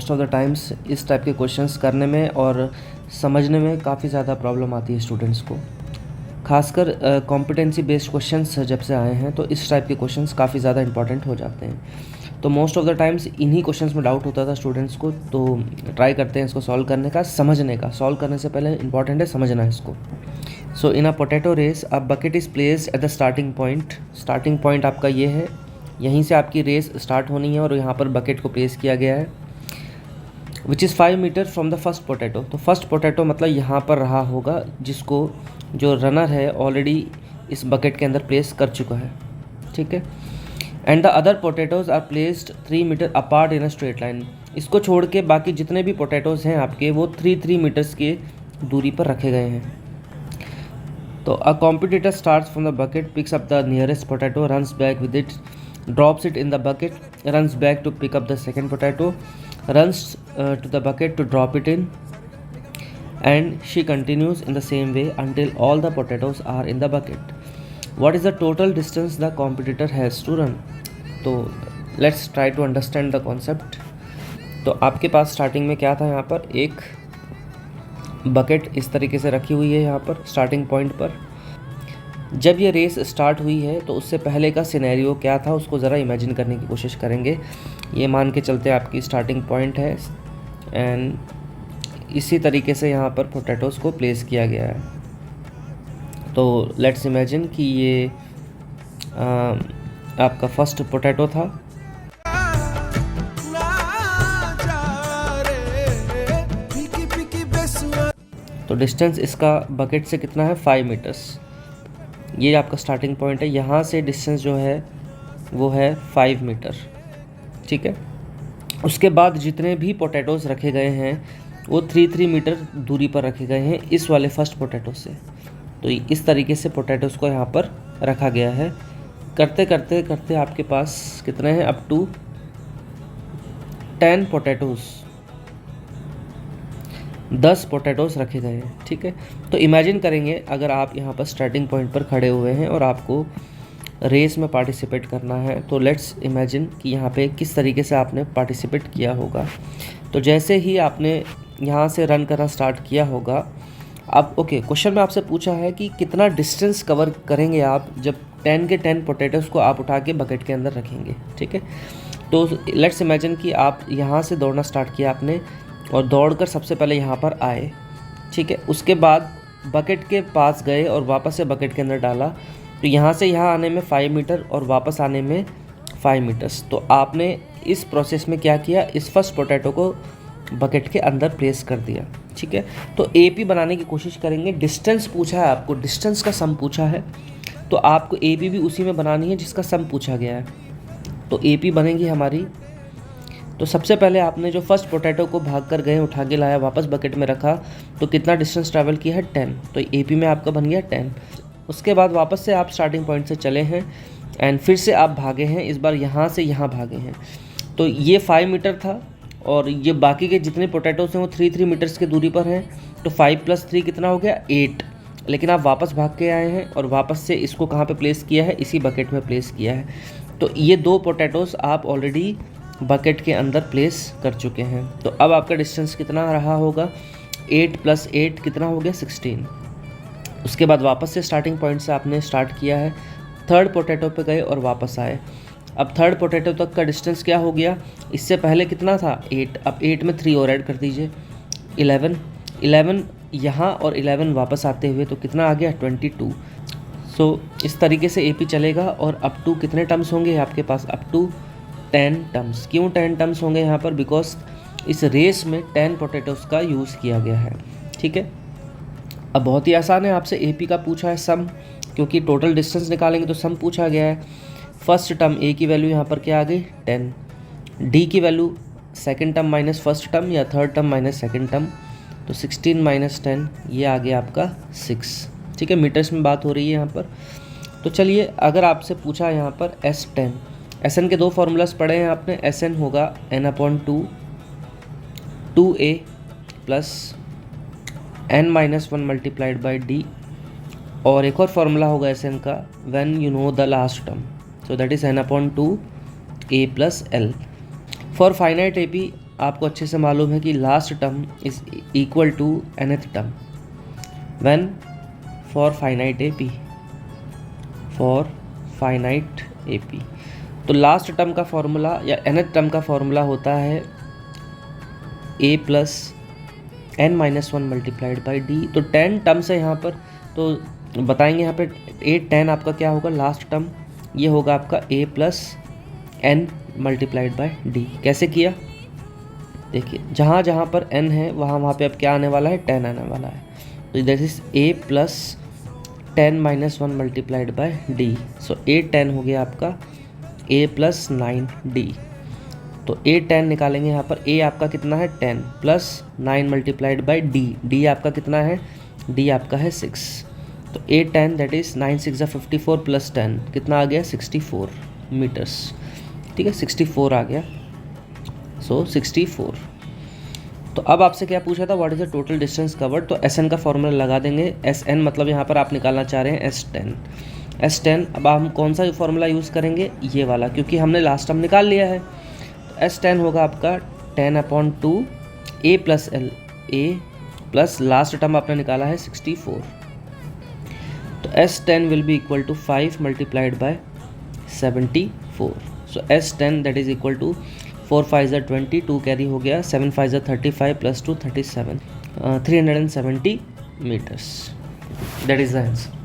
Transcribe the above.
Most of the times इस type के questions करने में और समझने में काफ़ी ज़्यादा प्रॉब्लम आती है स्टूडेंट्स को। खासकर कॉम्पिटेंसी बेस्ड क्वेश्चंस जब से आए हैं तो इस टाइप के क्वेश्चंस काफ़ी ज़्यादा इंपॉर्टेंट हो जाते हैं। तो मोस्ट ऑफ द टाइम्स इन्हीं क्वेश्चंस में डाउट होता था स्टूडेंट्स को, तो ट्राई करते हैं इसको सॉल्व करने का, समझने का। सॉल्व करने से पहले इंपॉर्टेंट है समझना है इसको। So in a potato race a bucket is placed at the starting point. Starting point आपका ये है, यहीं से आपकी रेस स्टार्ट होनी है और यहाँ पर बकेट को प्लेस किया गया है, which is 5 metre from the first potato. तो फर्स्ट पोटैटो मतलब यहाँ पर रहा होगा, जिसको जो रनर है ऑलरेडी इस बकेट के अंदर प्लेस कर चुका है, ठीक है। And the other potatoes are placed 3 metre apart in a straight line. इसको छोड़ के बाकी जितने भी पोटैटोज़ हैं आपके वो 3 मीटर्स की दूरी पर रखे गए हैं। तो अ competitor starts from the bucket, picks up the nearest potato, runs back with it, drops it in the bucket, runs back to pick up the second potato, runs to the bucket to drop it in, and she continues in the same way until all the potatoes are in the bucket. What is the total distance the competitor has to run? तो let's try to understand the concept. तो आपके पास starting में क्या था, यहाँ पर एक bucket इस तरीके से रखी हुई है यहाँ पर स्टार्टिंग पॉइंट पर। जब ये रेस स्टार्ट हुई है तो उससे पहले का सिनेरियो क्या था उसको ज़रा इमेजिन करने की कोशिश करेंगे। ये मान के चलते आपकी स्टार्टिंग पॉइंट है एंड इसी तरीके से यहाँ पर पोटैटोज़ को प्लेस किया गया है। तो लेट्स इमेजिन कि ये आपका फर्स्ट पोटैटो था। तो डिस्टेंस इसका बकेट से कितना है, 5 मीटर्स। ये आपका स्टार्टिंग पॉइंट है, यहाँ से डिस्टेंस जो है वो है 5 मीटर, ठीक है। उसके बाद जितने भी पोटैटोज़ रखे गए हैं वो 3 मीटर दूरी पर रखे गए हैं इस वाले फर्स्ट पोटैटो से। तो इस तरीके से पोटैटोज़ को यहाँ पर रखा गया है। करते करते करते आपके पास कितने हैं, अप टू 10 पोटैटोज़, 10 पोटैटोज़ रखे गए हैं, ठीक है। तो इमेजिन करेंगे अगर आप यहाँ पर स्टार्टिंग पॉइंट पर खड़े हुए हैं और आपको रेस में पार्टिसिपेट करना है, तो लेट्स इमेजिन कि यहाँ पे किस तरीके से आपने पार्टिसिपेट किया होगा। तो जैसे ही आपने यहाँ से रन करना स्टार्ट किया होगा, अब ओके, क्वेश्चन में आपसे पूछा है कि कितना डिस्टेंस कवर करेंगे आप जब 10 के 10 पोटैटोज़ को आप उठा के बकेट के अंदर रखेंगे, ठीक है। तो लेट्स इमेजिन कि आप यहाँ से दौड़ना स्टार्ट किया आपने और दौड़कर सबसे पहले यहाँ पर आए, ठीक है। उसके बाद बकेट के पास गए और वापस से बकेट के अंदर डाला, तो यहाँ से यहाँ आने में 5 मीटर और वापस आने में 5 मीटर्स। तो आपने इस प्रोसेस में क्या किया, इस फर्स्ट पोटैटो को बकेट के अंदर प्लेस कर दिया, ठीक है। तो एपी बनाने की कोशिश करेंगे। डिस्टेंस पूछा है आपको, डिस्टेंस का सम पूछा है, तो आपको एपी भी उसी में बनानी है जिसका सम पूछा गया है। तो एपी बनेगी हमारी। तो सबसे पहले आपने जो फर्स्ट पोटैटो को भाग कर गए, उठा के लाया, वापस बकेट में रखा, तो कितना डिस्टेंस ट्रैवल किया है, 10। तो एपी में आपका बन गया 10। उसके बाद वापस से आप स्टार्टिंग पॉइंट से चले हैं एंड फिर से आप भागे हैं, इस बार यहाँ से यहाँ भागे हैं। तो ये 5 मीटर था और ये बाकी के जितने पोटैटोस हैं वो 3 मीटर्स की दूरी पर हैं। तो 5 + 3 कितना हो गया, 8। लेकिन आप वापस भाग के आए हैं और वापस से इसको कहाँ पे प्लेस किया है, इसी बकेट में प्लेस किया है। तो ये 2 पोटैटोस आप ऑलरेडी बकेट के अंदर प्लेस कर चुके हैं। तो अब आपका डिस्टेंस कितना रहा होगा, 8 + 8 कितना हो गया, 16। उसके बाद वापस से स्टार्टिंग पॉइंट से आपने स्टार्ट किया है, थर्ड पोटैटो पे गए और वापस आए। अब थर्ड पोटैटो तक का डिस्टेंस क्या हो गया, इससे पहले कितना था, 8। अब 8 में 3 और ऐड कर दीजिए, 11 यहाँ और 11 वापस आते हुए, तो कितना आ गया, 22। सो इस तरीके से एपी चलेगा। और अप टू कितने टर्म्स होंगे आपके पास, अप टू 10 टर्म्स। क्यों 10 टर्म्स होंगे यहाँ पर, बिकॉज इस रेस में 10 पोटैटोज़ का यूज़ किया गया है, ठीक है। अब बहुत ही आसान है, आपसे एपी का पूछा है सम, क्योंकि टोटल डिस्टेंस निकालेंगे तो सम पूछा गया है। फर्स्ट टर्म ए की वैल्यू यहाँ पर क्या आ गई, 10। डी की value second term minus first term या third term minus second term, तो 16 - 10 ये आ गया आपका 6, ठीक है। मीटर्स में बात हो रही है यहाँ पर। तो चलिए, अगर आपसे पूछा यहाँ पर S10, SN के 2 फार्मूलाज पढ़े हैं आपने। SN होगा n/2 2a + n-1 × d, और एक और फार्मूला होगा SN का, when you know the last term, so that is n/2 a + l। For finite AP आपको अच्छे से मालूम है कि last term is equal to nth term when for finite AP। तो लास्ट टर्म का फॉर्मूला या nth टर्म का फॉर्मूला होता है a plus n minus 1 multiplied by d. तो 10 टर्म्स है यहाँ पर, तो बताएंगे यहाँ पे 10 आपका क्या होगा लास्ट टर्म, ये होगा आपका a plus n multiplied by D. कैसे किया देखिए, जहाँ जहाँ पर n है वहाँ पे अब क्या आने वाला है 10 आने वाला है। तो that is a plus 10 minus 1 multiplied by D. So a 10 हो गया आपका a प्लस 9d। तो a 10 निकालेंगे यहाँ पर, a आपका कितना है 10 प्लस 9 मल्टीप्लाइड बाई d आपका कितना है, d आपका है 6। तो a 10 दैट इज 9 6 54 प्लस 10 कितना आ गया 64 मीटर्स। ठीक है 64 आ गया, सो 64। तो अब आपसे क्या पूछा था, what is the total distance covered. तो SN का फॉर्मूला लगा देंगे, SN मतलब यहाँ पर आप निकालना चाह रहे हैं S10। अब हम कौन सा फॉर्मूला यूज़ करेंगे, ये वाला, क्योंकि हमने लास्ट टर्म निकाल लिया है। तो S10 होगा आपका 10/2 A plus L, A plus last term आपने निकाला है 64। तो S10 will be equal to 5 multiplied by 74। So S10 that is equal to 4 5 20, 2 carry हो गया, 7 5 35 plus 2 37, 370 metres. That is the answer.